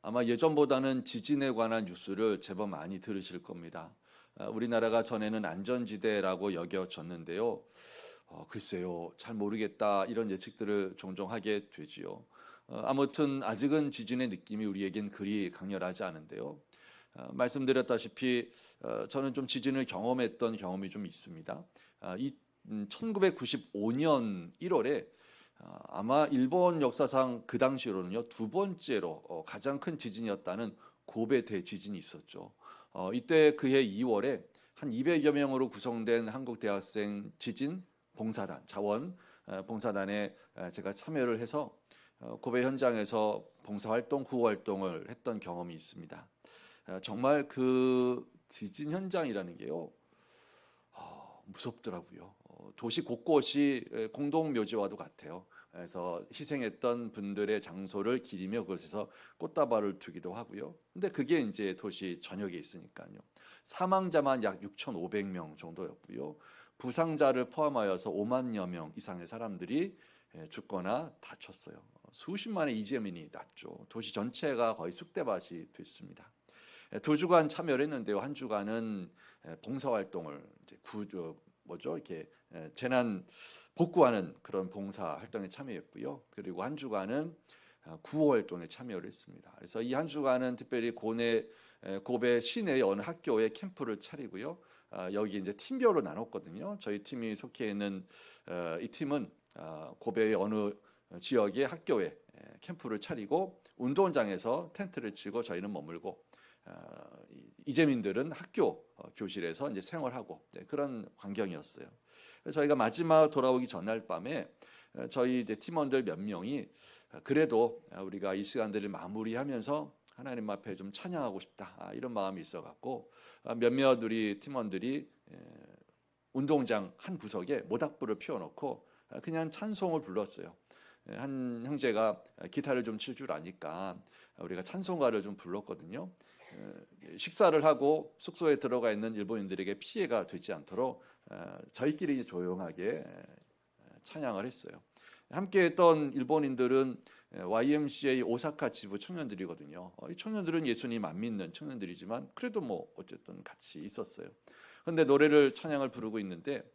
아마 예전보다는 지진에 관한 뉴스를 제법 많이 들으실 겁니다. 우리나라가 전에는 안전지대라고 여겨졌는데요. 글쎄요, 잘 모르겠다 이런 예측들을 종종 하게 되지요. 아무튼 아직은 지진의 느낌이 우리에겐 그리 강렬하지 않은데요. 말씀드렸다시피 저는 좀 지진을 경험했던 경험이 좀 있습니다. 1995년 1월에 아마 일본 역사상 그 당시로는요 두 번째로 가장 큰 지진이었다는 고베 대지진이 있었죠. 이때 그해 2월에 한 200여 명으로 구성된 한국 대학생 지진 봉사단 자원 봉사단에 제가 참여를 해서 고베 현장에서 봉사활동 구호 활동을 했던 경험이 있습니다. 정말 그 지진 현장이라는 게요 무섭더라고요. 도시 곳곳이 공동묘지와도 같아요. 그래서 희생했던 분들의 장소를 기리며 그곳에서 꽃다발을 두기도 하고요. 근데 그게 이제 도시 전역에 있으니까요. 사망자만 약 6,500명 정도였고요. 부상자를 포함하여서 5만여 명 이상의 사람들이 죽거나 다쳤어요. 수십만의 이재민이 났죠. 도시 전체가 거의 쑥대밭이 됐습니다. 2주간 참여를 했는데요. 한 주간은 봉사활동을 이제 이렇게 재난 복구하는 그런 봉사 활동에 참여했고요. 그리고 한 주간은 구호 활동에 참여를 했습니다. 그래서 이 한 주간은 특별히 고베 시내의 어느 학교에 캠프를 차리고요. 여기 이제 팀별로 나눴거든요. 저희 팀이 속해 있는 이 팀은 고베의 어느 지역의 학교에 캠프를 차리고 운동장에서 텐트를 치고 저희는 머물고 이재민들은 학교 교실에서 이제 생활하고 그런 환경이었어요. 저희가 마지막 돌아오기 전날 밤에 저희 이제 팀원들 몇 명이 그래도 우리가 이 시간들을 마무리하면서 하나님 앞에 좀 찬양하고 싶다 이런 마음이 있어갖고 몇몇 우리 팀원들이 운동장 한 구석에 모닥불을 피워놓고 그냥 찬송을 불렀어요. 한 형제가 기타를 좀 칠 줄 아니까 우리가 찬송가를 좀 불렀거든요. 식사를 하고 숙소에 들어가 있는 일본인들에게 피해가 되지 않도록 저희끼리 조용하게 찬양을 했어요. 함께했던 일본인들은 YMCA 오사카 지부 청년들이거든요. 이 청년들은 예수님 안 믿는 청년들이지만 그래도 뭐 어쨌든 같이 있었어요. 그런데 노래를 찬양을 부르고 있는데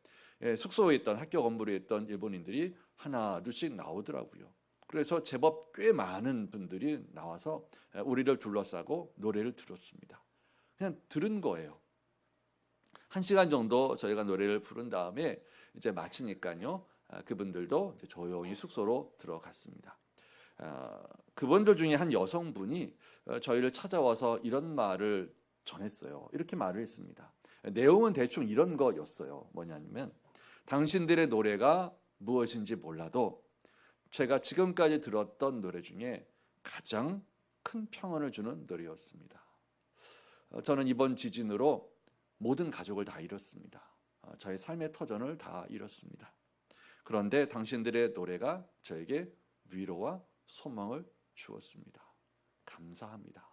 숙소에 있던 학교 건물에 있던 일본인들이 하나 둘씩 나오더라고요. 그래서 제법 꽤 많은 분들이 나와서 우리를 둘러싸고 노래를 들었습니다. 그냥 들은 거예요. 1시간 정도 저희가 노래를 부른 다음에 이제 마치니까요. 그분들도 이제 조용히 숙소로 들어갔습니다. 그분들 중에 한 여성분이 저희를 찾아와서 이런 말을 전했어요. 이렇게 말을 했습니다. 내용은 대충 이런 거였어요. 뭐냐면 당신들의 노래가 무엇인지 몰라도 제가 지금까지 들었던 노래 중에 가장 큰 평안을 주는 노래였습니다. 저는 이번 지진으로 모든 가족을 다 잃었습니다. 저의 삶의 터전을 다 잃었습니다. 그런데 당신들의 노래가 저에게 위로와 소망을 주었습니다. 감사합니다.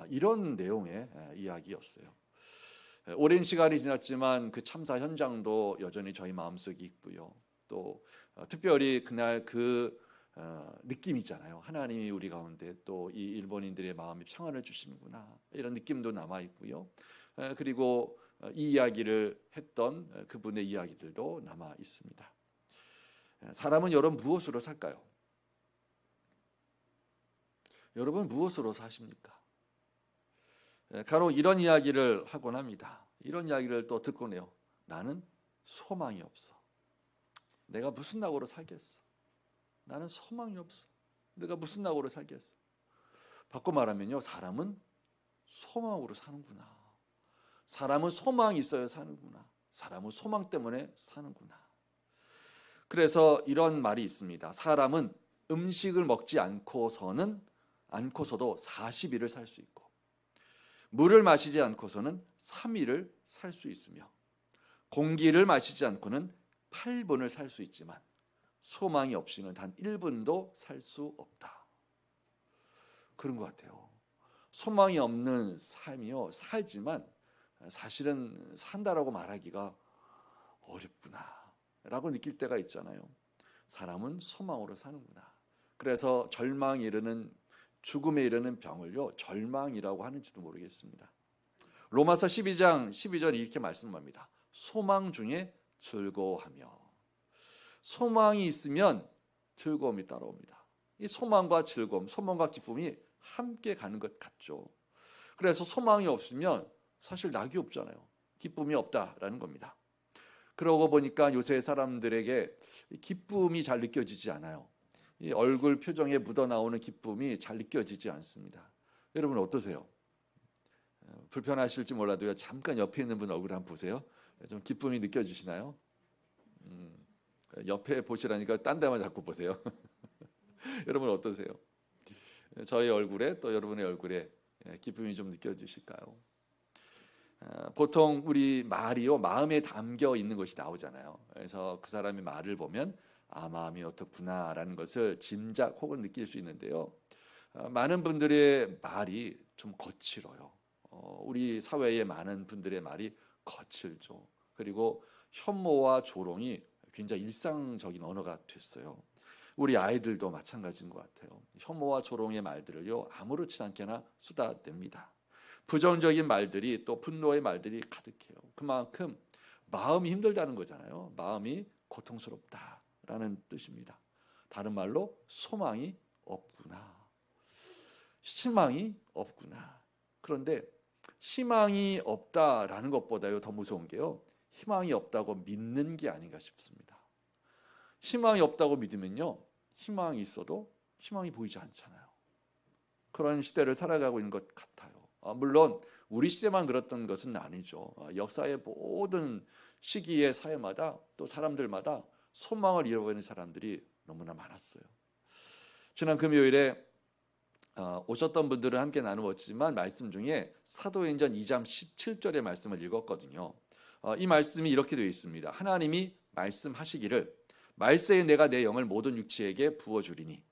이런 내용의 이야기였어요. 오랜 시간이 지났지만 그 참사 현장도 여전히 저희 마음속에 있고요. 또 특별히 그날 그 느낌 있잖아요. 하나님이 우리 가운데 또 이 일본인들의 마음에 평안을 주시는구나 이런 느낌도 남아 있고요. 그리고 이 이야기를 했던 그분의 이야기들도 남아 있습니다. 사람은 여러분 무엇으로 살까요? 여러분 무엇으로 사십니까? 간혹 이런 이야기를 하곤 합니다. 이런 이야기를 또 듣곤 해요. 나는 소망이 없어. 내가 무슨 낙오로 살겠어? 나는 소망이 없어. 내가 무슨 낙오로 살겠어? 바꿔 말하면요, 사람은 소망으로 사는구나. 사람은 소망이 있어야 사는구나. 사람은 소망 때문에 사는구나. 그래서 이런 말이 있습니다. 사람은 음식을 먹지 않고서도 40일을 살 수 있고 물을 마시지 않고서는 3일을 살 수 있으며 공기를 마시지 않고는 8분을 살 수 있지만 소망이 없이는 단 1분도 살 수 없다. 그런 것 같아요. 소망이 없는 삶이요 살지만 사실은 산다라고 말하기가 어렵구나 라고 느낄 때가 있잖아요. 사람은 소망으로 사는구나. 그래서 절망에 이르는 죽음에 이르는 병을요 절망이라고 하는지도 모르겠습니다. 로마서 12장 12절 이렇게 말씀합니다. 소망 중에 즐거워하며. 소망이 있으면 즐거움이 따라옵니다. 이 소망과 즐거움, 소망과 기쁨이 함께 가는 것 같죠. 그래서 소망이 없으면 사실 낙이 없잖아요. 기쁨이 없다라는 겁니다. 그러고 보니까 요새 사람들에게 기쁨이 잘 느껴지지 않아요. 이 얼굴 표정에 묻어나오는 기쁨이 잘 느껴지지 않습니다. 여러분 어떠세요? 불편하실지 몰라도요. 잠깐 옆에 있는 분 얼굴 한번 보세요. 좀 기쁨이 느껴지시나요? 옆에 보시라니까 딴 데만 자꾸 보세요. 여러분 어떠세요? 저희 얼굴에 또 여러분의 얼굴에 기쁨이 좀 느껴지실까요? 보통 우리 말이요 마음에 담겨 있는 것이 나오잖아요. 그래서 그 사람의 말을 보면 마음이 어떻구나라는 것을 짐작 혹은 느낄 수 있는데요. 많은 분들의 말이 좀 거칠어요. 우리 사회의 많은 분들의 말이 거칠죠. 그리고 혐오와 조롱이 굉장히 일상적인 언어가 됐어요. 우리 아이들도 마찬가지인 것 같아요. 혐오와 조롱의 말들을요 아무렇지 않게나 쏟아냅니다. 부정적인 말들이 또 분노의 말들이 가득해요. 그만큼 마음이 힘들다는 거잖아요. 마음이 고통스럽다라는 뜻입니다. 다른 말로 소망이 없구나, 희망이 없구나. 그런데 희망이 없다라는 것보다요 더 무서운 게요 희망이 없다고 믿는 게 아닌가 싶습니다. 희망이 없다고 믿으면요 희망이 있어도 희망이 보이지 않잖아요. 그런 시대를 살아가고 있는 것 같아요. 물론 우리 시대만 그랬던 것은 아니죠. 역사의 모든 시기의 사회마다 또 사람들마다 소망을 잃어버리는 사람들이 너무나 많았어요. 지난 금요일에 오셨던 분들은 함께 나누었지만 말씀 중에 사도행전 2장 17절의 말씀을 읽었거든요. 이 말씀이 이렇게 되어 있습니다. 하나님이 말씀하시기를 말세에 내가 내 영을 모든 육체에게 부어주리니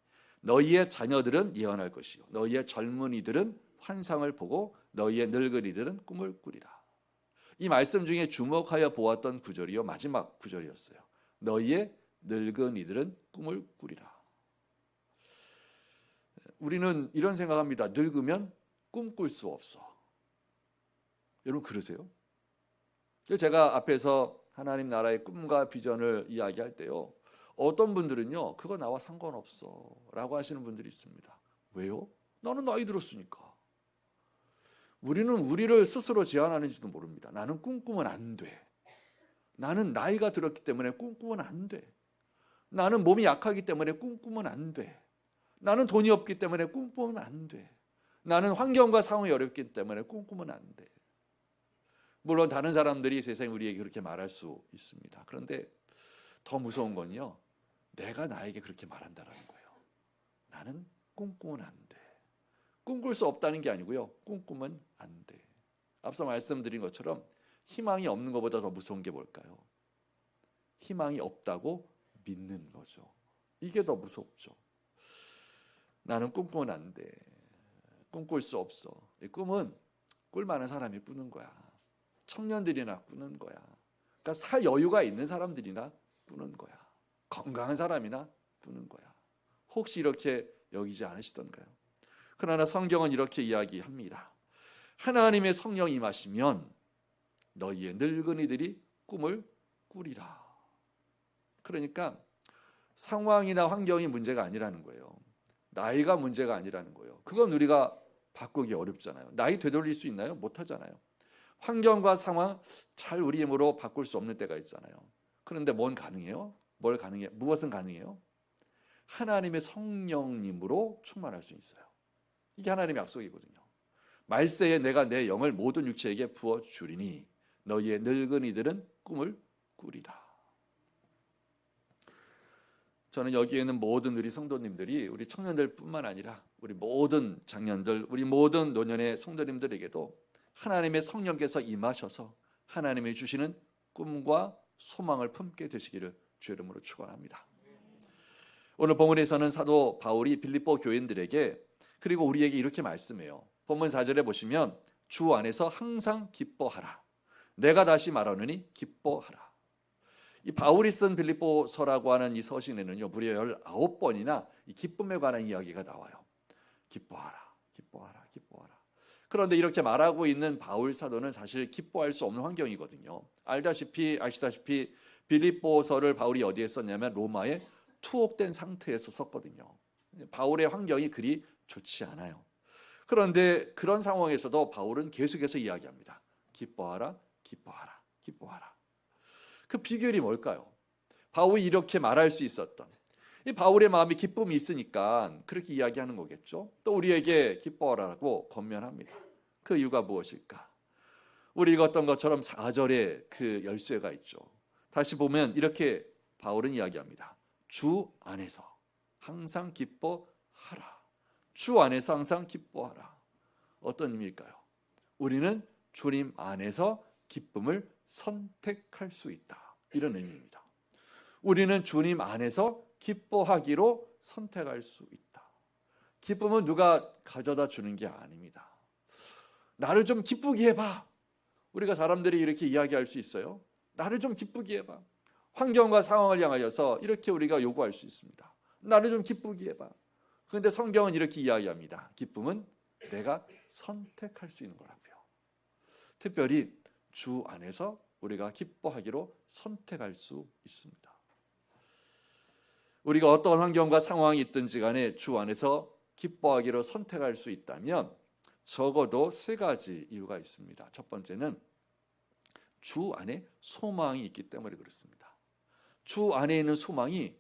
너희의 자녀들은 예언할 것이요 너희의 젊은이들은 환상을 보고 너희의 늙은이들은 꿈을 꾸리라. 이 말씀 중에 주목하여 보았던 구절이요 마지막 구절이었어요. 너희의 늙은이들은 꿈을 꾸리라. 우리는 이런 생각합니다. 늙으면 꿈꿀 수 없어. 여러분 그러세요? 제가 앞에서 하나님 나라의 꿈과 비전을 이야기할 때요 어떤 분들은요 그거 나와 상관없어 라고 하시는 분들이 있습니다. 왜요? 나는 나이 들었으니까. 우리는 우리를 스스로 제한하는지도 모릅니다. 나는 꿈꾸면 안 돼. 나는 나이가 들었기 때문에 꿈꾸면 안 돼. 나는 몸이 약하기 때문에 꿈꾸면 안 돼. 나는 돈이 없기 때문에 꿈꾸면 안 돼. 나는 환경과 상황이 어렵기 때문에 꿈꾸면 안 돼. 물론 다른 사람들이 세상에 우리에게 그렇게 말할 수 있습니다. 그런데 더 무서운 건요 내가 나에게 그렇게 말한다라는 거예요. 나는 꿈꾸면 안 돼. 꿈꿀 수 없다는 게 아니고요 꿈꾸면 안 돼. 앞서 말씀드린 것처럼 희망이 없는 것보다 더 무서운 게 뭘까요? 희망이 없다고 믿는 거죠. 이게 더 무섭죠. 나는 꿈꾸면 안 돼. 꿈꿀 수 없어. 이 꿈은 꿀 많은 사람이 꾸는 거야. 청년들이나 꾸는 거야. 그러니까 살 여유가 있는 사람들이나 꾸는 거야. 건강한 사람이나 꾸는 거야. 혹시 이렇게 여기지 않으시던가요? 그러나 성경은 이렇게 이야기합니다. 하나님의 성령이 임하시면 너희의 늙은이들이 꿈을 꾸리라. 그러니까 상황이나 환경이 문제가 아니라는 거예요. 나이가 문제가 아니라는 거예요. 그건 우리가 바꾸기 어렵잖아요. 나이 되돌릴 수 있나요? 못하잖아요. 환경과 상황 잘 우리 힘으로 바꿀 수 없는 때가 있잖아요. 그런데 뭔 가능해요? 뭘 가능해? 무엇은 가능해요? 하나님의 성령님으로 충만할 수 있어요. 이게 하나님의 약속이거든요. 말세에 내가 내 영을 모든 육체에게 부어 주리니 너희의 늙은이들은 꿈을 꾸리라. 저는 여기에 있는 모든 우리 성도님들이 우리 청년들뿐만 아니라 우리 모든 장년들, 우리 모든 노년의 성도님들에게도 하나님의 성령께서 임하셔서 하나님이 주시는 꿈과 소망을 품게 되시기를 주의 이름으로 축원합니다. 오늘 본문에서는 사도 바울이 빌립보 교인들에게 그리고 우리에게 이렇게 말씀해요. 본문 4절에 보시면 주 안에서 항상 기뻐하라. 내가 다시 말하노니 기뻐하라. 이 바울이 쓴 빌립보서라고 하는 이 서신에는요 무려 19번이나 이 기쁨에 관한 이야기가 나와요. 기뻐하라, 기뻐하라, 기뻐하라. 그런데 이렇게 말하고 있는 바울 사도는 사실 기뻐할 수 없는 환경이거든요. 아시다시피 빌립보서를 바울이 어디에 썼냐면 로마에 투옥된 상태에서 썼거든요. 바울의 환경이 그리 좋지 않아요. 그런데 그런 상황에서도 바울은 계속해서 이야기합니다. 기뻐하라, 기뻐하라, 기뻐하라. 그 비결이 뭘까요? 바울이 이렇게 말할 수 있었던, 이 바울의 마음에 기쁨이 있으니까 그렇게 이야기하는 거겠죠. 또 우리에게 기뻐하라고 권면합니다. 그 이유가 무엇일까? 우리 읽었던 것처럼 4절에 그 열쇠가 있죠. 다시 보면 이렇게 바울은 이야기합니다. 주 안에서 항상 기뻐하라. 주 안에서 항상 기뻐하라. 어떤 의미일까요? 우리는 주님 안에서 기쁨을 선택할 수 있다. 이런 의미입니다. 우리는 주님 안에서 기뻐하기로 선택할 수 있다. 기쁨은 누가 가져다 주는 게 아닙니다. 나를 좀 기쁘게 해봐. 우리가 사람들이 이렇게 이야기할 수 있어요. 나를 좀 기쁘게 해봐. 환경과 상황을 향하여서 이렇게 우리가 요구할 수 있습니다. 나를 좀 기쁘게 해봐. 그런데 성경은 이렇게 이야기합니다. 기쁨은 내가 선택할 수 있는 거라고요. 특별히 주 안에서 우리가 기뻐하기로 선택할 수 있습니다. 우리가 어떤 환경과 상황이 있든지 간에 주 안에서 기뻐하기로 선택할 수 있다면 적어도 3가지 이유가 있습니다. 첫 번째는 주 안에 소망이 있기 때문에 그렇습니다. 주 안에 있는 소망이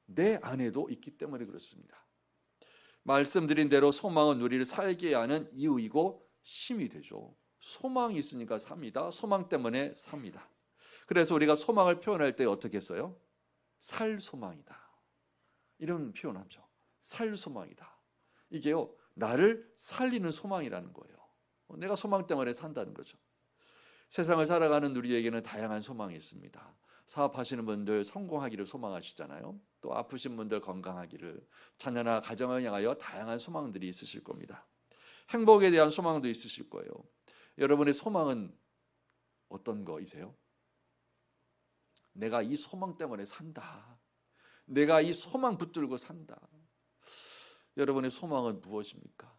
내 안에도 있기 때문에 그렇습니다. 말씀드린 대로 소망은 우리를 살게 하는 이유이고 힘이 되죠. 소망이 있으니까 삽니다. 소망 때문에 삽니다. 그래서 우리가 소망을 표현할 때 어떻게 써요? 살 소망이다. 이런 표현하죠. 살 소망이다. 이게요, 나를 살리는 소망이라는 거예요. 내가 소망 때문에 산다는 거죠. 세상을 살아가는 우리에게는 다양한 소망이 있습니다. 사업하시는 분들 성공하기를 소망하시잖아요. 또 아프신 분들 건강하기를, 자녀나 가정을 향하여 다양한 소망들이 있으실 겁니다. 행복에 대한 소망도 있으실 거예요. 여러분의 소망은 어떤 거이세요? 내가 이 소망 때문에 산다. 내가 이 소망 붙들고 산다. 여러분의 소망은 무엇입니까?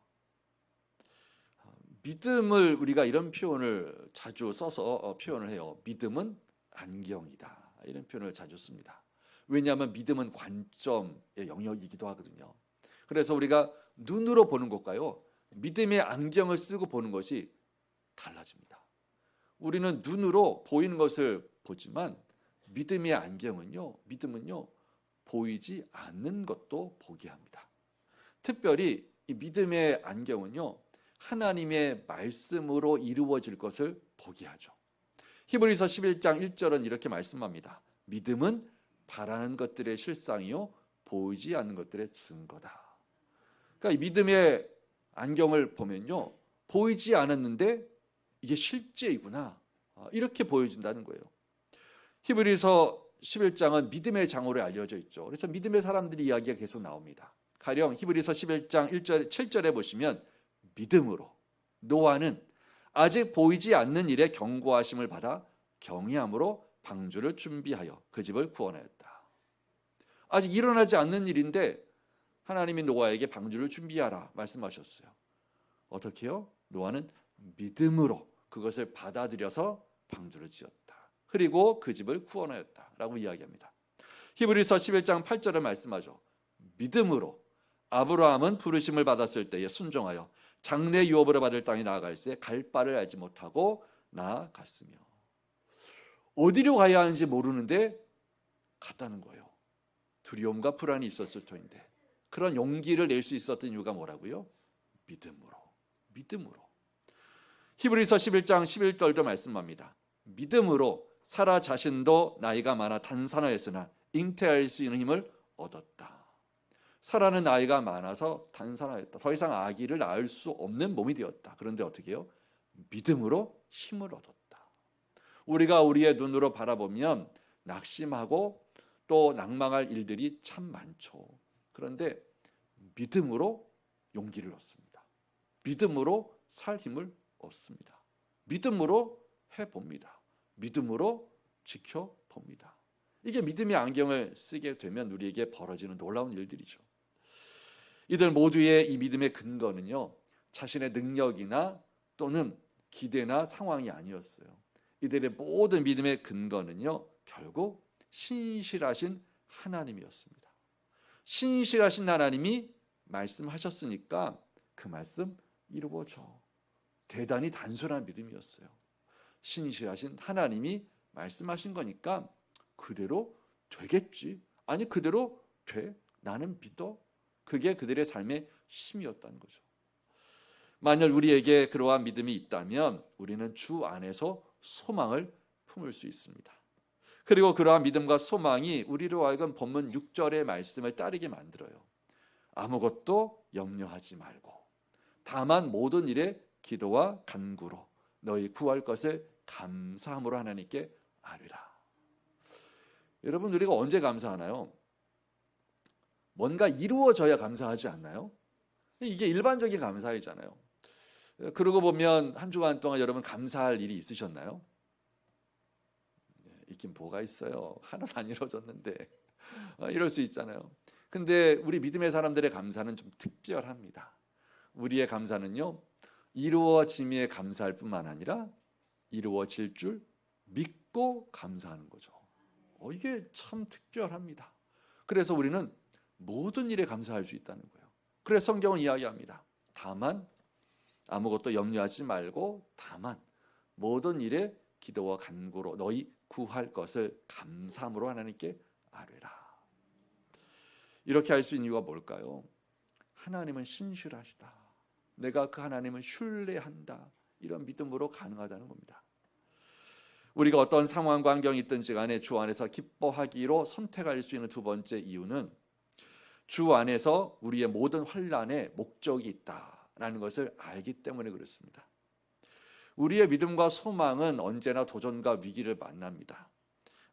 믿음을 우리가 이런 표현을 자주 써서 표현을 해요. 믿음은 안경이다. 이런 표현을 자주 씁니다. 왜냐하면 믿음은 관점의 영역이기도 하거든요. 그래서 우리가 눈으로 보는 것과요, 믿음의 안경을 쓰고 보는 것이 달라집니다. 우리는 눈으로 보이는 것을 보지만 믿음의 안경은요, 믿음은요, 보이지 않는 것도 보게 합니다. 특별히 이 믿음의 안경은요, 하나님의 말씀으로 이루어질 것을 보게 하죠. 히브리서 11장 1절은 이렇게 말씀합니다. 믿음은 바라는 것들의 실상이요 보이지 않는 것들의 증거다. 그러니까 이 믿음의 안경을 보면요, 보이지 않았는데 이게 실제이구나, 이렇게 보여진다는 거예요. 히브리서 11장은 믿음의 장으로 알려져 있죠. 그래서 믿음의 사람들이 이야기가 계속 나옵니다. 가령 히브리서 11장 1절, 7절에 보시면 믿음으로 노아는 아직 보이지 않는 일에 경고하심을 받아 경외함으로 방주를 준비하여 그 집을 구원하였다. 아직 일어나지 않는 일인데 하나님이 노아에게 방주를 준비하라 말씀하셨어요. 어떻게 해요? 노아는 믿음으로 그것을 받아들여서 방주를 지었다. 그리고 그 집을 구원하였다라고 이야기합니다. 히브리서 11장 8절에 말씀하죠. 믿음으로 아브라함은 부르심을 받았을 때에 순종하여 장래 유업으로 받을 땅에 나아갈새 갈 바를 알지 못하고 나아갔으며, 어디로 가야 하는지 모르는데 갔다는 거예요. 두려움과 불안이 있었을 터인데 그런 용기를 낼 수 있었던 이유가 뭐라고요? 믿음으로. 히브리서 11장 11절도 말씀합니다. 믿음으로 사라 자신도 나이가 많아 단산하였으나 잉태할 수 있는 힘을 얻었다. 사라는 나이가 많아서 단산하였다. 더 이상 아기를 낳을 수 없는 몸이 되었다. 그런데 어떻게 해요? 믿음으로 힘을 얻었다. 우리가 우리의 눈으로 바라보면 낙심하고 또 낭망할 일들이 참 많죠. 그런데 믿음으로 용기를 얻습니다. 믿음으로 살 힘을 얻습니다. 믿음으로 해봅니다. 믿음으로 지켜봅니다. 이게 믿음의 안경을 쓰게 되면 우리에게 벌어지는 놀라운 일들이죠. 이들 모두의 이 믿음의 근거는요, 자신의 능력이나 또는 기대나 상황이 아니었어요. 이들의 모든 믿음의 근거는요, 결국 신실하신 하나님이었습니다. 신실하신 하나님이 말씀하셨으니까 그 말씀 이루어져. 대단히 단순한 믿음이었어요. 신실하신 하나님이 말씀하신 거니까 그대로 되겠지. 아니 그대로 돼. 나는 믿어. 그게 그들의 삶의 힘이었다는 거죠. 만약 우리에게 그러한 믿음이 있다면 우리는 주 안에서 소망을 품을 수 있습니다. 그리고 그러한 믿음과 소망이 우리로 하여금 본문 6절의 말씀을 따르게 만들어요. 아무것도 염려하지 말고 다만 모든 일에 기도와 간구로 너희 구할 것을 감사함으로 하나님께 아뢰라. 여러분, 우리가 언제 감사하나요? 뭔가 이루어져야 감사하지 않나요? 이게 일반적인 감사이잖아요. 그러고 보면 한 주간 동안 여러분 감사할 일이 있으셨나요? 있긴 뭐가 있어요. 하나도 안 이루어졌는데 이럴 수 있잖아요. 근데 우리 믿음의 사람들의 감사는 좀 특별합니다. 우리의 감사는요, 이루어짐에 감사할 뿐만 아니라 이루어질 줄 믿고 감사하는 거죠. 이게 참 특별합니다. 그래서 우리는 모든 일에 감사할 수 있다는 거예요. 그래서 성경은 이야기합니다. 다만 아무것도 염려하지 말고 다만 모든 일에 기도와 간구로 너희 구할 것을 감사함으로 하나님께 아뢰라. 이렇게 할 수 있는 이유가 뭘까요? 하나님은 신실하시다. 내가 그 하나님을 신뢰한다. 이런 믿음으로 가능하다는 겁니다. 우리가 어떤 상황과 환경이 있든지 간에 주 안에서 기뻐하기로 선택할 수 있는 두 번째 이유는 주 안에서 우리의 모든 환난에 목적이 있다라는 것을 알기 때문에 그렇습니다. 우리의 믿음과 소망은 언제나 도전과 위기를 만납니다.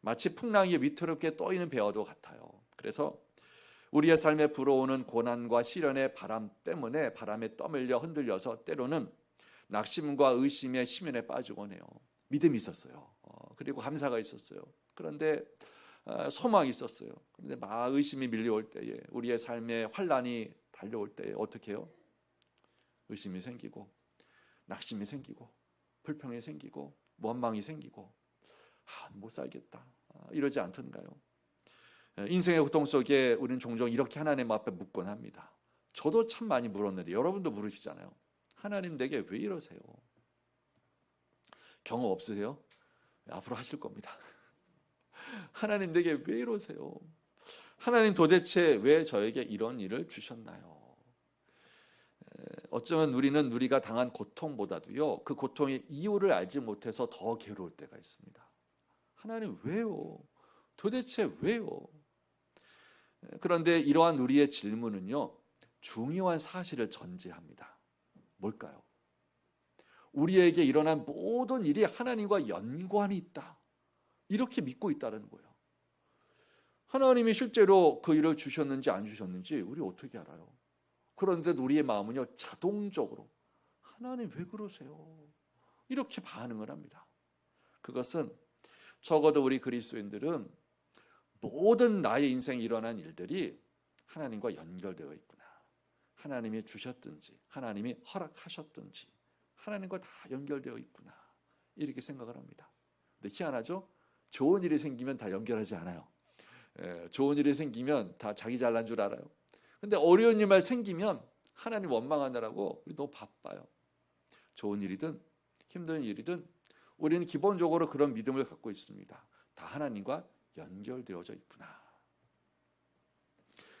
마치 풍랑이 위태롭게 떠있는 배와도 같아요. 그래서 우리의 삶에 불어오는 고난과 시련의 바람 때문에 바람에 떠밀려 흔들려서 때로는 낙심과 의심의 심연에 빠지곤 해요. 믿음이 있었어요. 그리고 감사가 있었어요. 그런데 소망이 있었어요. 그런데 막 의심이 밀려올 때에, 우리의 삶에 환난이 달려올 때에 어떻게 해요? 의심이 생기고 낙심이 생기고 불평이 생기고 원망이 생기고 못 살겠다 이러지 않던가요? 인생의 고통 속에 우리는 종종 이렇게 하나님 앞에 묻곤 합니다. 저도 참 많이 물었는데 여러분도 물으시잖아요. 하나님 내게 왜 이러세요? 경험 없으세요? 앞으로 하실 겁니다. 하나님 내게 왜 이러세요? 하나님 도대체 왜 저에게 이런 일을 주셨나요? 어쩌면 우리가 당한 고통보다도요, 그 고통의 이유를 알지 못해서 더 괴로울 때가 있습니다. 하나님 왜요? 도대체 왜요? 그런데 이러한 우리의 질문은요, 중요한 사실을 전제합니다. 뭘까요? 우리에게 일어난 모든 일이 하나님과 연관이 있다. 이렇게 믿고 있다는 거예요. 하나님이 실제로 그 일을 주셨는지 안 주셨는지 우리 어떻게 알아요? 그런데 우리의 마음은요, 자동적으로 하나님 왜 그러세요? 이렇게 반응을 합니다. 그것은 적어도 우리 그리스도인들은 모든 나의 인생에 일어난 일들이 하나님과 연결되어 있구나. 하나님이 주셨든지 하나님이 허락하셨든지 하나님과 다 연결되어 있구나. 이렇게 생각을 합니다. 근데 희한하죠? 좋은 일이 생기면 다 연결하지 않아요. 좋은 일이 생기면 다 자기 잘난 줄 알아요. 근데 어려운 일만 생기면 하나님 원망하느라고 우리 너무 바빠요. 좋은 일이든 힘든 일이든 우리는 기본적으로 그런 믿음을 갖고 있습니다. 다 하나님과 연결되어져 있구나.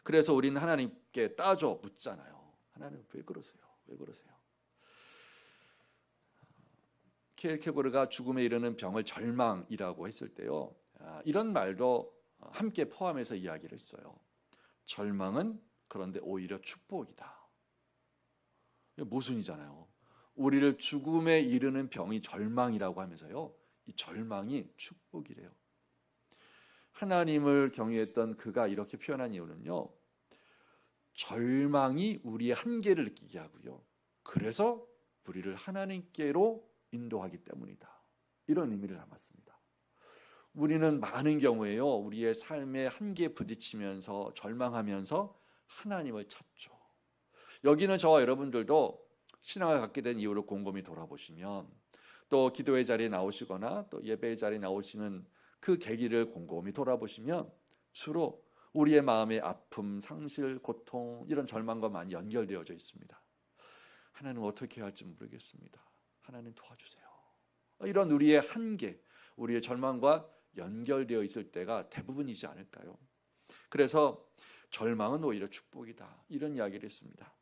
그래서 우리는 하나님께 따져 묻잖아요. 하나님 왜 그러세요? 왜 그러세요? 키엘케고르가 죽음에 이르는 병을 절망이라고 했을 때요, 이런 말도 함께 포함해서 이야기를 했어요. 절망은 그런데 오히려 축복이다. 모순이잖아요. 우리를 죽음에 이르는 병이 절망이라고 하면서요, 이 절망이 축복이래요. 하나님을 경외했던 그가 이렇게 표현한 이유는요, 절망이 우리의 한계를 느끼게 하고요, 그래서 우리를 하나님께로 인도하기 때문이다. 이런 의미를 담았습니다. 우리는 많은 경우에요, 우리의 삶의 한계에 부딪히면서 절망하면서 하나님을 찾죠. 여기는 저와 여러분들도 신앙을 갖게 된 이유를 곰곰이 돌아보시면, 또 기도의 자리에 나오시거나 또 예배의 자리에 나오시는 그 계기를 곰곰이 돌아보시면 주로 우리의 마음의 아픔, 상실, 고통, 이런 절망과 많이 연결되어져 있습니다. 하나님 어떻게 해야 할지 모르겠습니다. 하나님 도와주세요. 이런 우리의 한계, 우리의 절망과 연결되어 있을 때가 대부분이지 않을까요? 그래서 절망은 오히려 축복이다, 이런 이야기를 했습니다.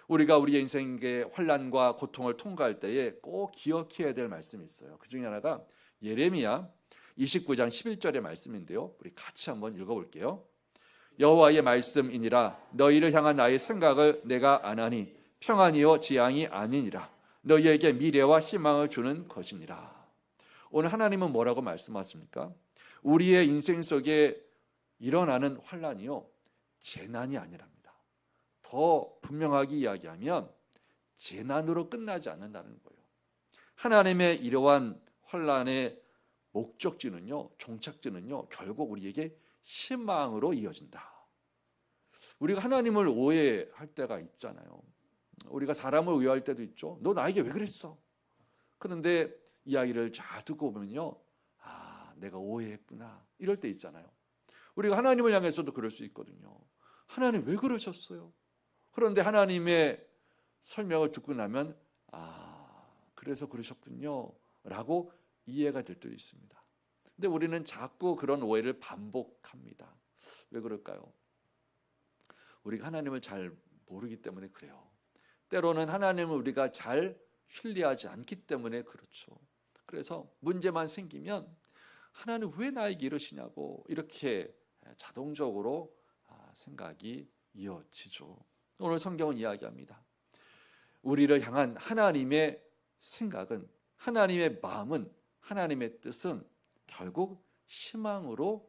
우리가 우리의 인생의 환난과 고통을 통과할 때에 꼭 기억해야 될 말씀이 있어요. 그 중에 하나가 예레미야 29장 11절의 말씀인데요, 우리 같이 한번 읽어볼게요. 여호와의 말씀이니라. 너희를 향한 나의 생각을 내가 아나니 평안이요 지향이 아니니라. 너희에게 미래와 희망을 주는 것이니라. 오늘 하나님은 뭐라고 말씀하십니까? 우리의 인생 속에 일어나는 환난이요, 재난이 아니랍니다. 더 분명하게 이야기하면 재난으로 끝나지 않는다는 거예요. 하나님의 이러한 환난의 목적지는요, 종착지는요, 결국 우리에게 희망으로 이어진다. 우리가 하나님을 오해할 때가 있잖아요. 우리가 사람을 오해할 때도 있죠. 너 나에게 왜 그랬어? 그런데 이야기를 잘 듣고 보면요, 아, 내가 오해했구나, 이럴 때 있잖아요. 우리가 하나님을 향해서도 그럴 수 있거든요. 하나님 왜 그러셨어요? 그런데 하나님의 설명을 듣고 나면, 아, 그래서 그러셨군요 라고 이해가 될 때도 있습니다. 근데 우리는 자꾸 그런 오해를 반복합니다. 왜 그럴까요? 우리가 하나님을 잘 모르기 때문에 그래요. 때로는 하나님을 우리가 잘 신뢰하지 않기 때문에 그렇죠. 그래서 문제만 생기면 하나님 왜 나에게 이러시냐고 이렇게 자동적으로 생각이 이어지죠. 오늘 성경은 이야기합니다. 우리를 향한 하나님의 생각은, 하나님의 마음은, 하나님의 뜻은 결국 희망으로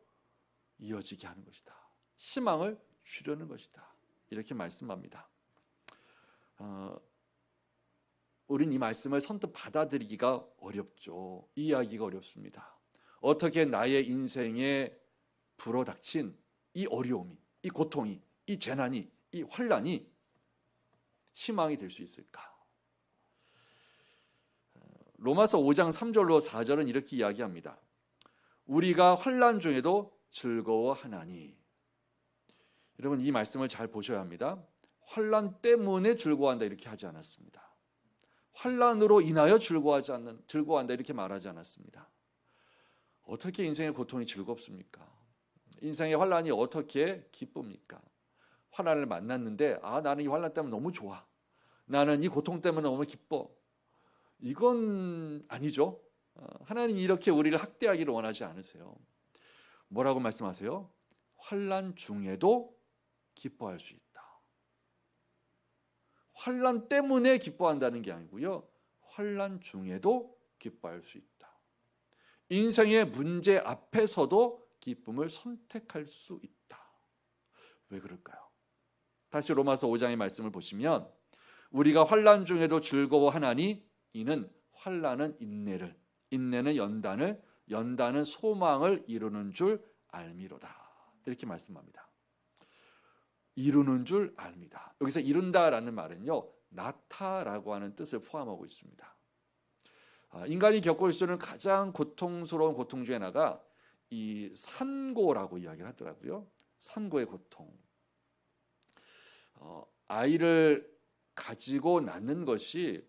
이어지게 하는 것이다. 희망을 주려는 것이다. 이렇게 말씀합니다. 우린 이 말씀을 선뜻 받아들이기가 어렵죠. 이해하기가 어렵습니다. 어떻게 나의 인생에 불어닥친 이 어려움이, 이 고통이, 이 재난이, 이 환난이 희망이 될 수 있을까? 로마서 5장 3절로 4절은 이렇게 이야기합니다. 우리가 환난 중에도 즐거워하나니. 여러분, 이 말씀을 잘 보셔야 합니다. 환난 때문에 즐거워한다 이렇게 하지 않았습니다. 환난으로 인하여 즐거워한다 이렇게 말하지 않았습니다. 어떻게 인생의 고통이 즐겁습니까? 인생의 환난이 어떻게 기쁩니까? 환난을 만났는데, 아, 나는 이 환난 때문에 너무 좋아, 나는 이 고통 때문에 너무 기뻐, 이건 아니죠. 하나님이 이렇게 우리를 학대하기를 원하지 않으세요. 뭐라고 말씀하세요? 환난 중에도 기뻐할 수 있다. 환난 때문에 기뻐한다는 게 아니고요, 환난 중에도 기뻐할 수 있다. 인생의 문제 앞에서도 기쁨을 선택할 수 있다. 왜 그럴까요? 다시 로마서 5장의 말씀을 보시면, 우리가 환난 중에도 즐거워하나니 이는 환난은 인내를, 인내는 연단을, 연단은 소망을 이루는 줄 알미로다. 이렇게 말씀합니다. 이루는 줄 알미다. 여기서 이룬다라는 말은요, 낳다라고 하는 뜻을 포함하고 있습니다. 인간이 겪을 수 있는 가장 고통스러운 고통 중에 하나가 이 산고라고 이야기를 하더라고요. 산고의 고통. 아이를 가지고 낳는 것이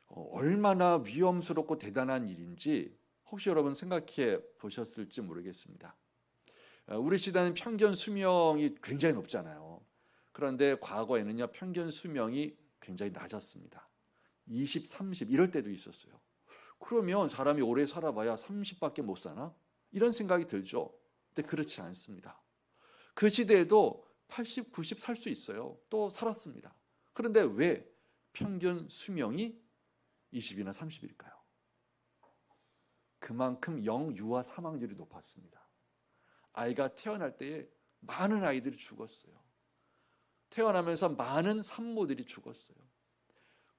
얼마나 위험스럽고 대단한 일인지 혹시 여러분 생각해 보셨을지 모르겠습니다. 우리 시대는 평균 수명이 굉장히 높잖아요. 그런데 과거에는요, 평균 수명이 굉장히 낮았습니다. 20, 30 이럴 때도 있었어요. 그러면 사람이 오래 살아봐야 30밖에 못 사나? 이런 생각이 들죠. 근데 그렇지 않습니다. 그 시대에도 80, 90 살 수 있어요. 또 살았습니다. 그런데 왜 평균 수명이 20이나 30일까요? 그만큼 영유아 사망률이 높았습니다. 아이가 태어날 때에 많은 아이들이 죽었어요. 태어나면서 많은 산모들이 죽었어요.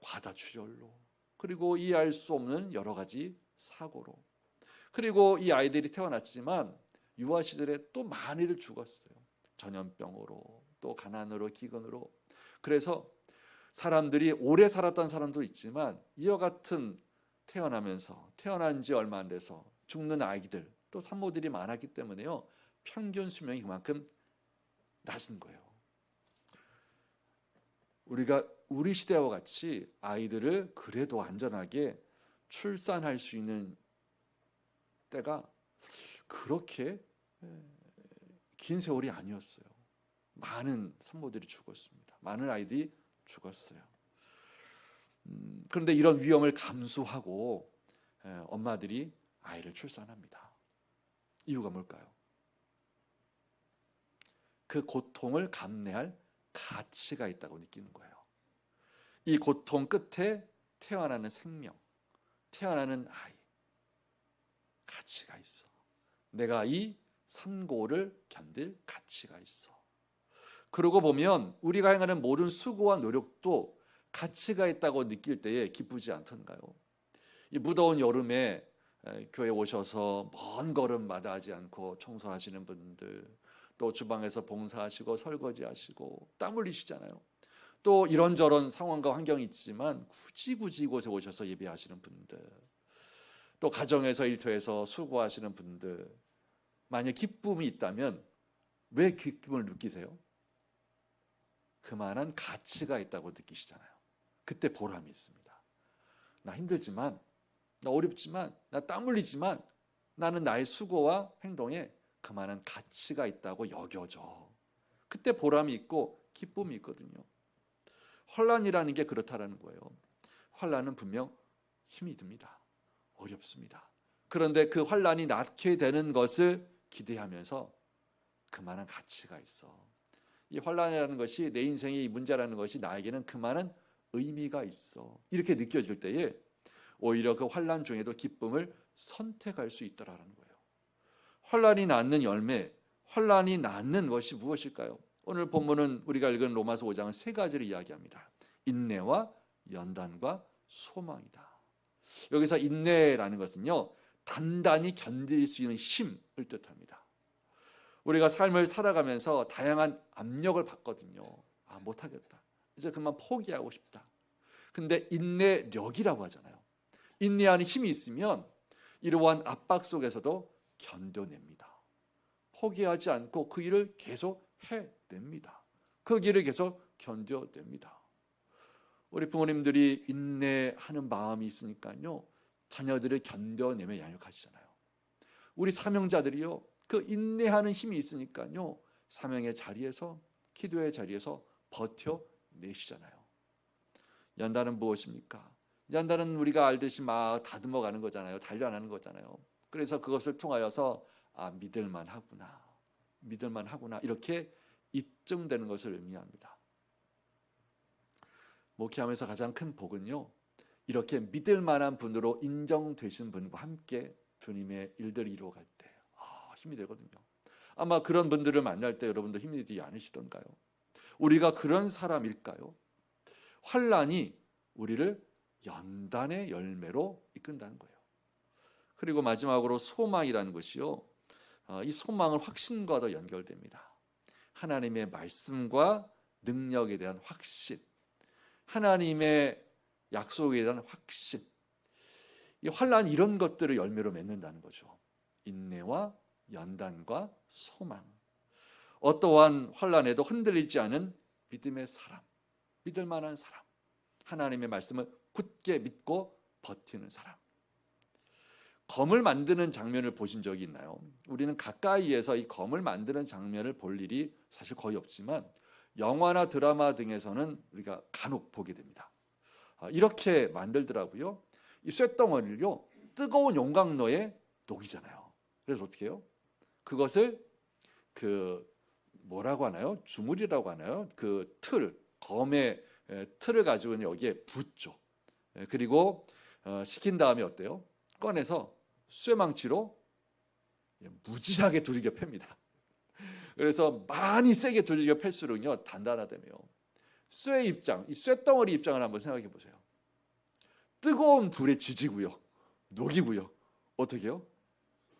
과다출혈로, 그리고 이해할 수 없는 여러 가지 사고로. 그리고 이 아이들이 태어났지만 유아 시절에 또 많이들 죽었어요. 전염병으로, 또 가난으로, 기근으로. 그래서 사람들이 오래 살았던 사람도 있지만 이와 같은 태어나면서 태어난 지 얼마 안 돼서 죽는 아이들 또 산모들이 많았기 때문에요. 평균 수명이 그만큼 낮은 거예요. 우리가 우리 시대와 같이 아이들을 그래도 안전하게 출산할 수 있는 때가 그렇게 긴 세월이 아니었어요. 많은 산모들이 죽었습니다. 많은 아이들이 죽었어요. 그런데 이런 위험을 감수하고 엄마들이 아이를 출산합니다. 이유가 뭘까요? 그 고통을 감내할 가치가 있다고 느끼는 거예요. 이 고통 끝에 태어나는 생명, 태어나는 아이, 가치가 있어. 내가 이 산고를 견딜 가치가 있어. 그러고 보면 우리가 행하는 모든 수고와 노력도 가치가 있다고 느낄 때에 기쁘지 않던가요? 이 무더운 여름에 교회 오셔서 먼 걸음 마다하지 않고 청소하시는 분들, 또 주방에서 봉사하시고 설거지하시고 땀 흘리시잖아요. 또 이런저런 상황과 환경이 있지만 굳이 이곳에 오셔서 예배하시는 분들, 또 가정에서 일터에서 수고하시는 분들, 만약 기쁨이 있다면 왜 기쁨을 느끼세요? 그만한 가치가 있다고 느끼시잖아요. 그때 보람이 있습니다. 나 힘들지만, 나 어렵지만, 나 땀 흘리지만 나는 나의 수고와 행동에 그만한 가치가 있다고 여겨져. 그때 보람이 있고 기쁨이 있거든요. 환난이라는 게 그렇다라는 거예요. 환난은 분명 힘이 듭니다. 어렵습니다. 그런데 그 환난이 낫게 되는 것을 기대하면서 그만한 가치가 있어. 이 환난이라는 것이 내 인생의 문제라는 것이 나에게는 그만한 의미가 있어. 이렇게 느껴질 때에 오히려 그 환난 중에도 기쁨을 선택할 수 있다라는 거예요. 환난이 낳는 열매, 환난이 낳는 것이 무엇일까요? 오늘 본문은 우리가 읽은 로마서 5장은 세 가지를 이야기합니다. 인내와 연단과 소망이다. 여기서 인내라는 것은요, 단단히 견딜 수 있는 힘을 뜻합니다. 우리가 삶을 살아가면서 다양한 압력을 받거든요. 아, 못하겠다. 이제 그만 포기하고 싶다. 근데 인내력이라고 하잖아요. 인내하는 힘이 있으면 이러한 압박 속에서도 견뎌냅니다. 포기하지 않고 그 일을 계속 해냅니다. 그 길을 계속 견뎌냅니다. 우리 부모님들이 인내하는 마음이 있으니까요, 자녀들을 견뎌내며 양육하시잖아요. 우리 사명자들이요, 그 인내하는 힘이 있으니까요, 사명의 자리에서, 기도의 자리에서 버텨내시잖아요. 연단은 무엇입니까? 연단은 우리가 알듯이 막 다듬어 가는 거잖아요. 단련하는 거잖아요. 그래서 그것을 통하여서 믿을만 하구나 이렇게 입증되는 것을 의미합니다. 목회하면서 가장 큰 복은요, 이렇게 믿을 만한 분으로 인정되신 분과 함께 주님의 일들을 이루어갈 때 힘이 되거든요. 아마 그런 분들을 만날 때 여러분도 힘이 되지 않으시던가요? 우리가 그런 사람일까요? 환난이 우리를 연단의 열매로 이끈다는 거예요. 그리고 마지막으로 소망이라는 것이요, 이 소망은 확신과도 연결됩니다. 하나님의 말씀과 능력에 대한 확신, 하나님의 약속에 대한 확신, 이 환난 이런 것들을 열매로 맺는다는 거죠. 인내와 연단과 소망, 어떠한 환난에도 흔들리지 않은 믿음의 사람, 믿을 만한 사람, 하나님의 말씀을 굳게 믿고 버티는 사람. 검을 만드는 장면을 보신 적이 있나요? 우리는 가까이에서 이 검을 만드는 장면을 볼 일이 사실 거의 없지만 영화나 드라마 등에서는 우리가 간혹 보게 됩니다. 이렇게 만들더라고요. 이 쇳덩어리를요, 뜨거운 용광로에 녹이잖아요. 그래서 어떻게 해요? 그것을 뭐라고 하나요? 주물이라고 하나요? 그 검의 틀을 가지고 여기에 붓죠. 그리고 식힌 다음에 어때요? 꺼내서 쇠망치로 무지하게 두들겨 팹니다. 그래서 많이 세게 두들겨 팰수록요, 단단하다며요. 쇠 입장, 이 쇠덩어리 입장을 한번 생각해 보세요. 뜨거운 불에 지지고요, 녹이고요, 어떻게 해요?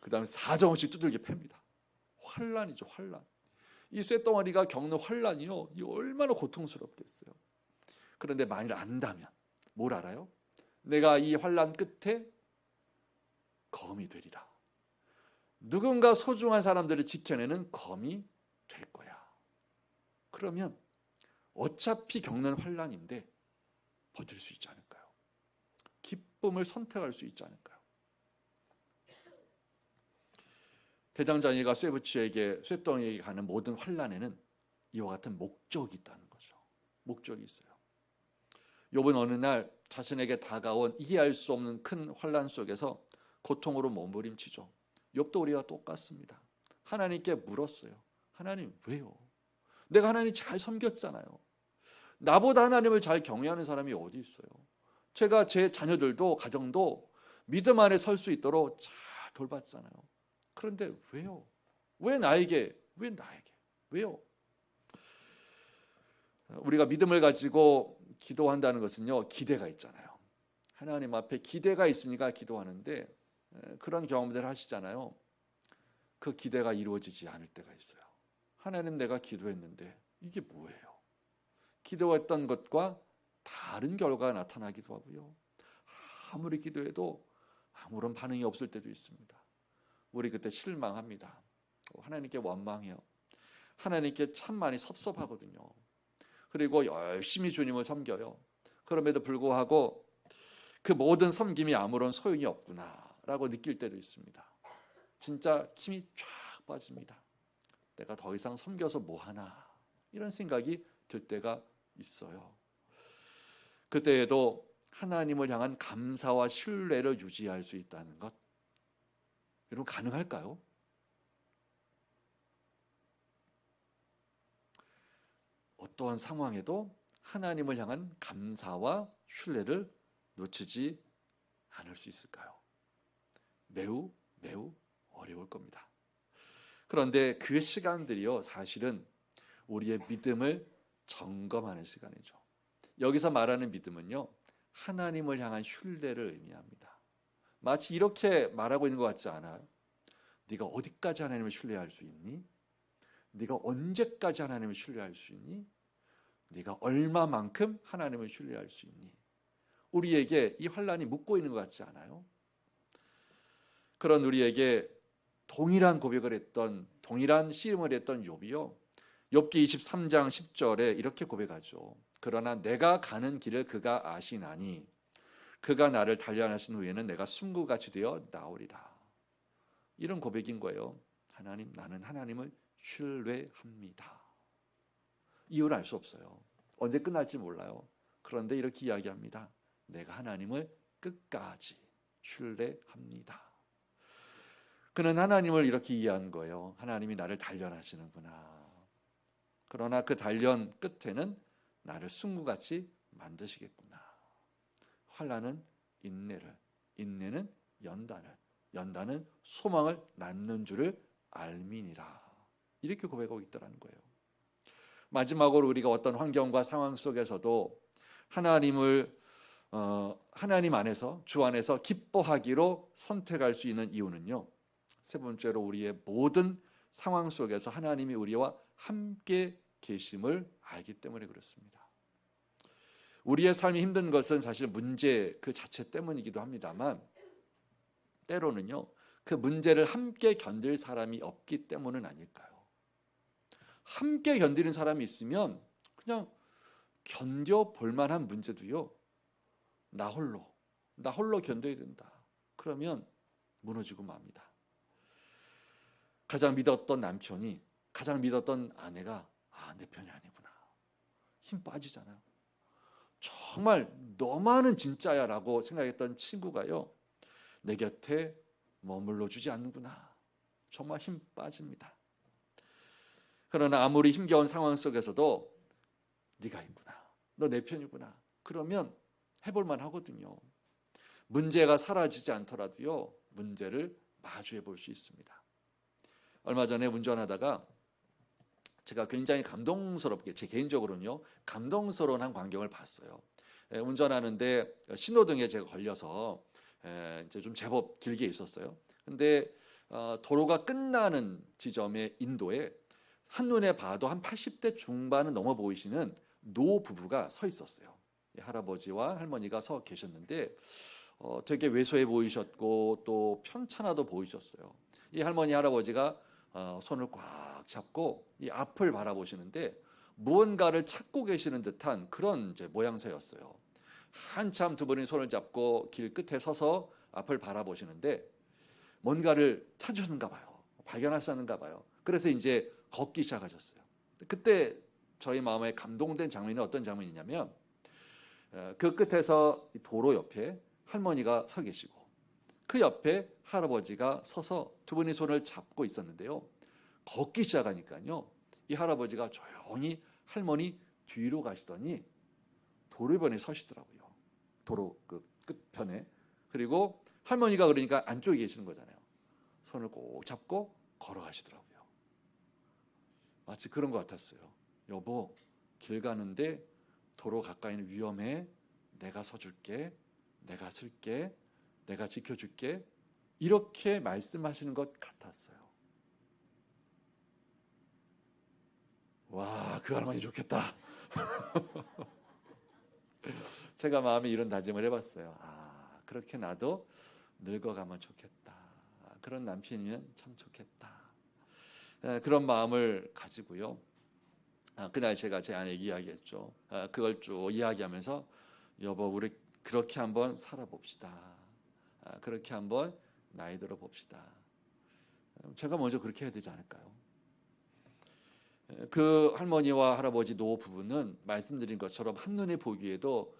그 다음에 사정없이 두들겨 팹니다. 환란이죠, 환란. 이 쇠덩어리가 겪는 환란이요, 이 얼마나 고통스럽겠어요. 그런데 만일 안다면 뭘 알아요? 내가 이 환난 끝에 검이 되리라. 누군가 소중한 사람들을 지켜내는 검이 될 거야. 그러면 어차피 겪는 환난인데 버틸 수 있지 않을까요? 기쁨을 선택할 수 있지 않을까요? 대장장이가 쇠덩이에게 가는 모든 환난에는 이와 같은 목적이 있다는 거죠. 목적이 있어요. 욥은 어느 날 자신에게 다가온 이해할 수 없는 큰 환난 속에서 고통으로 몸부림치죠. 욥도 우리와 똑같습니다. 하나님께 물었어요. 하나님 왜요? 내가 하나님 잘 섬겼잖아요. 나보다 하나님을 잘 경외하는 사람이 어디 있어요? 제가 제 자녀들도 가정도 믿음 안에 설 수 있도록 잘 돌봤잖아요. 그런데 왜요? 왜 나에게? 왜요? 우리가 믿음을 가지고 기도한다는 것은요, 기대가 있잖아요. 하나님 앞에 기대가 있으니까 기도하는데 그런 경험들 하시잖아요. 그 기대가 이루어지지 않을 때가 있어요. 하나님, 내가 기도했는데 이게 뭐예요? 기도했던 것과 다른 결과가 나타나기도 하고요. 아무리 기도해도 아무런 반응이 없을 때도 있습니다. 우리 그때 실망합니다. 하나님께 원망해요. 하나님께 참 많이 섭섭하거든요. 그리고 열심히 주님을 섬겨요. 그럼에도 불구하고 그 모든 섬김이 아무런 소용이 없구나라고 느낄 때도 있습니다. 진짜 힘이 쫙 빠집니다. 내가 더 이상 섬겨서 뭐하나 이런 생각이 들 때가 있어요. 그때에도 하나님을 향한 감사와 신뢰를 유지할 수 있다는 것, 여러분 가능할까요? 어떠한 상황에도 하나님을 향한 감사와 신뢰를 놓치지 않을 수 있을까요? 매우 어려울 겁니다. 그런데 그 시간들이요, 사실은 우리의 믿음을 점검하는 시간이죠. 여기서 말하는 믿음은요, 하나님을 향한 신뢰를 의미합니다. 마치 이렇게 말하고 있는 것 같지 않아요? 네가 어디까지 하나님을 신뢰할 수 있니? 네가 언제까지 하나님을 신뢰할 수 있니? 네가 얼마만큼 하나님을 신뢰할 수 있니? 우리에게 이 환란이 묻고 있는 것 같지 않아요? 그런 우리에게 동일한 고백을 했던, 동일한 씨름을 했던 욥이요, 욥기 23장 10절에 이렇게 고백하죠. 그러나 내가 가는 길을 그가 아시나니 그가 나를 단련하신 후에는 내가 숨구같이 되어 나오리라. 이런 고백인 거예요. 하나님, 나는 하나님을 신뢰합니다. 이유를 알 수 없어요. 언제 끝날지 몰라요. 그런데 이렇게 이야기합니다. 내가 하나님을 끝까지 신뢰합니다. 그는 하나님을 이렇게 이해한 거예요. 하나님이 나를 단련하시는구나. 그러나 그 단련 끝에는 나를 승구같이 만드시겠구나. 환난은 인내를, 인내는 연단을, 연단은 소망을 낳는 줄을 알미니라. 이렇게 고백하고 있더라는 거예요. 마지막으로 우리가 어떤 환경과 상황 속에서도 하나님 안에서, 주 안에서 기뻐하기로 선택할 수 있는 이유는요, 세 번째로 우리의 모든 상황 속에서 하나님이 우리와 함께 계심을 알기 때문에 그렇습니다. 우리의 삶이 힘든 것은 사실 문제 그 자체 때문이기도 합니다만, 때로는요, 그 문제를 함께 견딜 사람이 없기 때문은 아닐까요? 함께 견디는 사람이 있으면 그냥 견뎌볼 만한 문제도요, 나 홀로 견뎌야 된다. 그러면 무너지고 맙니다. 가장 믿었던 남편이, 가장 믿었던 아내가 내 편이 아니구나. 힘 빠지잖아요. 정말 너만은 진짜야 라고 생각했던 친구가요, 내 곁에 머물러 주지 않는구나. 정말 힘 빠집니다. 그러나 아무리 힘겨운 상황 속에서도 네가 있구나, 너 내 편이구나, 그러면 해볼만 하거든요. 문제가 사라지지 않더라도요, 문제를 마주해 볼 수 있습니다. 얼마 전에 운전하다가 제가 굉장히 감동스럽게, 제 개인적으로는요, 감동스러운 한 광경을 봤어요. 운전하는데 신호등에 제가 걸려서 이제 좀 제법 길게 있었어요. 근데 도로가 끝나는 지점의 인도에 한눈에 봐도 한 80대 중반은 넘어 보이시는 노 부부가 서 있었어요. 할아버지와 할머니가 서 계셨는데 되게 왜소해 보이셨고 또 편찮아도 보이셨어요. 이 할머니 할아버지가 손을 꽉 잡고 이 앞을 바라보시는데 무언가를 찾고 계시는 듯한 그런 이제 모양새였어요. 한참 두 분이 손을 잡고 길 끝에 서서 앞을 바라보시는데 뭔가를 찾으셨는가 봐요. 발견하셨는가 봐요. 그래서 이제 걷기 시작하셨어요. 그때 저희 마음에 감동된 장면이 어떤 장면이냐면 그 끝에서 도로 옆에 할머니가 서 계시고 그 옆에 할아버지가 서서 두 분이 손을 잡고 있었는데요. 걷기 시작하니까요. 이 할아버지가 조용히 할머니 뒤로 가시더니 도로변에 서시더라고요. 도로 그 끝편에. 그리고 할머니가 그러니까 안쪽에 계시는 거잖아요. 손을 꼭 잡고 걸어가시더라고요. 마치 그런 것 같았어요. 여보, 길 가는데 도로 가까이는 위험해. 내가 서줄게. 내가 쓸게. 내가 지켜줄게. 이렇게 말씀하시는 것 같았어요. 와, 그 할머니 좋겠다. 제가 마음에 이런 다짐을 해봤어요. 그렇게 나도 늙어가면 좋겠다. 그런 남편이면 참 좋겠다. 그런 마음을 가지고요. 그날 제가 제 아내에게 이야기했죠. 그걸 쭉 이야기하면서 여보, 우리 그렇게 한번 살아봅시다. 그렇게 한번 나이 들어봅시다. 제가 먼저 그렇게 해야 되지 않을까요? 그 할머니와 할아버지 노 부부는 말씀드린 것처럼 한눈에 보기에도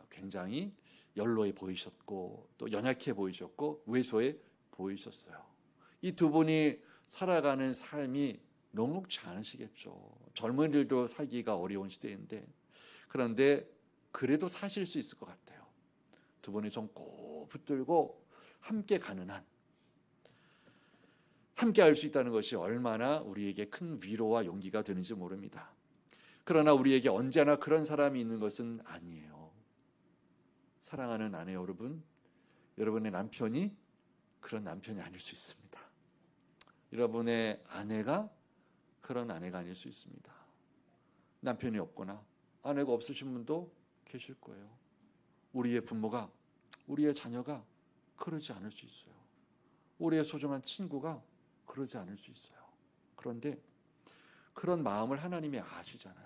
굉장히 연로해 보이셨고 또 연약해 보이셨고 왜소해 보이셨어요. 이 두 분이 살아가는 삶이 녹록지 않으시겠죠. 젊은이들도 살기가 어려운 시대인데 그런데 그래도 사실 수 있을 것 같아요. 두 분이 손 꼭 붙들고 함께 가는 한 함께 할 수 있다는 것이 얼마나 우리에게 큰 위로와 용기가 되는지 모릅니다. 그러나 우리에게 언제나 그런 사람이 있는 것은 아니에요. 사랑하는 아내 여러분, 여러분의 남편이 그런 남편이 아닐 수 있습니다. 여러분의 아내가 그런 아내가 아닐 수 있습니다. 남편이 없거나 아내가 없으신 분도 계실 거예요. 우리의 부모가, 우리의 자녀가 그러지 않을 수 있어요. 우리의 소중한 친구가 그러지 않을 수 있어요. 그런데 그런 마음을 하나님이 아시잖아요.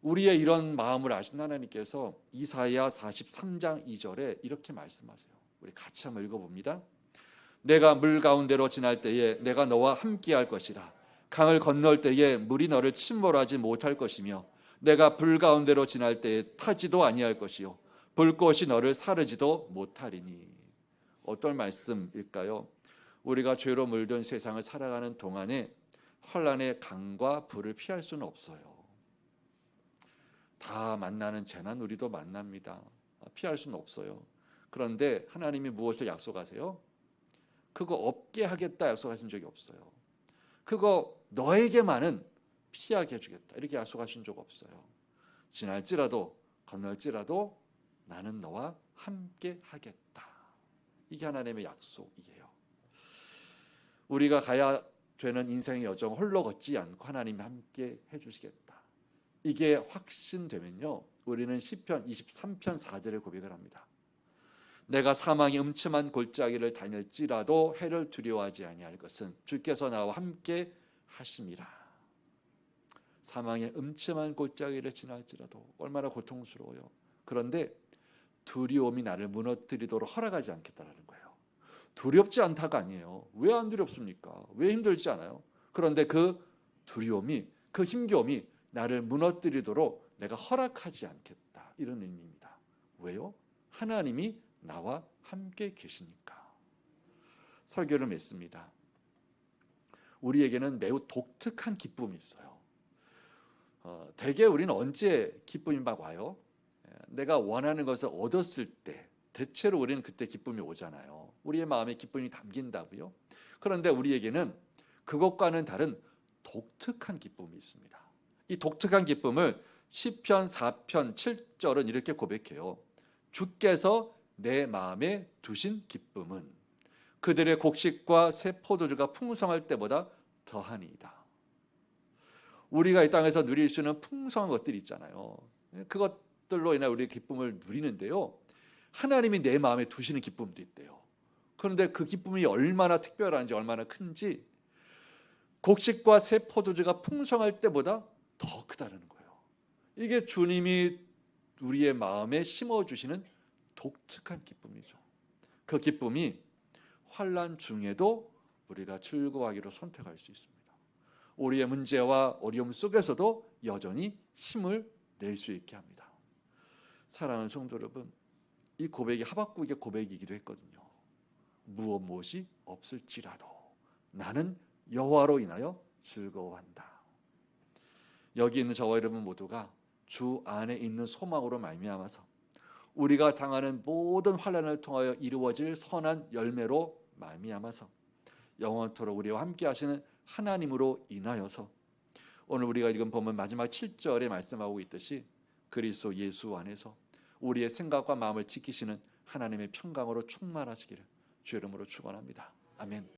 우리의 이런 마음을 아신 하나님께서 이사야 43장 2절에 이렇게 말씀하세요. 우리 같이 한번 읽어봅니다. 내가 물 가운데로 지날 때에 내가 너와 함께할 것이라. 강을 건널 때에 물이 너를 침몰하지 못할 것이며 내가 불 가운데로 지날 때에 타지도 아니할 것이요 불꽃이 너를 사르지도 못하리니. 어떤 말씀일까요? 우리가 죄로 물든 세상을 살아가는 동안에 환난의 강과 불을 피할 수는 없어요. 다 만나는 재난 우리도 만납니다. 피할 수는 없어요. 그런데 하나님이 무엇을 약속하세요? 그거 없게 하겠다 약속하신 적이 없어요. 그거 너에게만은 피하게 해주겠다 이렇게 약속하신 적 없어요. 지날지라도 건널지라도 나는 너와 함께 하겠다. 이게 하나님의 약속이에요. 우리가 가야 되는 인생의 여정 홀로 걷지 않고 하나님이 함께 해주시겠다. 이게 확신되면요, 우리는 시편 23편 4절에 고백을 합니다. 내가 사망의 음침한 골짜기를 다닐지라도 해를 두려워하지 아니할 것은 주께서 나와 함께 하심이라. 사망의 음침한 골짜기를 지날지라도 얼마나 고통스러워요. 그런데 두려움이 나를 무너뜨리도록 허락하지 않겠다라는 거예요. 두렵지 않다가 아니에요. 왜 안 두렵습니까? 왜 힘들지 않아요? 그런데 그 두려움이, 그 힘겨움이 나를 무너뜨리도록 내가 허락하지 않겠다, 이런 의미입니다. 왜요? 하나님이 나와 함께 계시니까. 설교를 맺습니다. 우리에게는 매우 독특한 기쁨이 있어요. 대개 우리는 언제 기쁨이 막 와요? 내가 원하는 것을 얻었을 때 대체로 우리는 그때 기쁨이 오잖아요. 우리의 마음에 기쁨이 담긴다고요. 그런데 우리에게는 그것과는 다른 독특한 기쁨이 있습니다. 이 독특한 기쁨을 시편 4편 7절은 이렇게 고백해요. 주께서 내 마음에 두신 기쁨은 그들의 곡식과 새 포도주가 풍성할 때보다 더하니이다. 우리가 이 땅에서 누릴 수 있는 풍성한 것들이 있잖아요. 그것 것들로 인해 우리의 기쁨을 누리는데요. 하나님이 내 마음에 두시는 기쁨도 있대요. 그런데 그 기쁨이 얼마나 특별한지 얼마나 큰지 곡식과 새 포도주가 풍성할 때보다 더 크다는 거예요. 이게 주님이 우리의 마음에 심어주시는 독특한 기쁨이죠. 그 기쁨이 환난 중에도 우리가 즐거워하기로 선택할 수 있습니다. 우리의 문제와 어려움 속에서도 여전히 힘을 낼 수 있게 합니다. 사랑하는 성도 여러분, 이 고백이 하박국의 고백이기도 했거든요. 무엇이 없을지라도 나는 여호와로 인하여 즐거워한다. 여기 있는 저와 여러분 모두가 주 안에 있는 소망으로 말미암아서 우리가 당하는 모든 환난을 통하여 이루어질 선한 열매로 말미암아서 영원토록 우리와 함께 하시는 하나님으로 인하여서 오늘 우리가 읽은 본문 마지막 7절에 말씀하고 있듯이 그리스도 예수 안에서 우리의 생각과 마음을 지키시는 하나님의 평강으로 충만하시기를 주 이름으로 축원합니다. 아멘.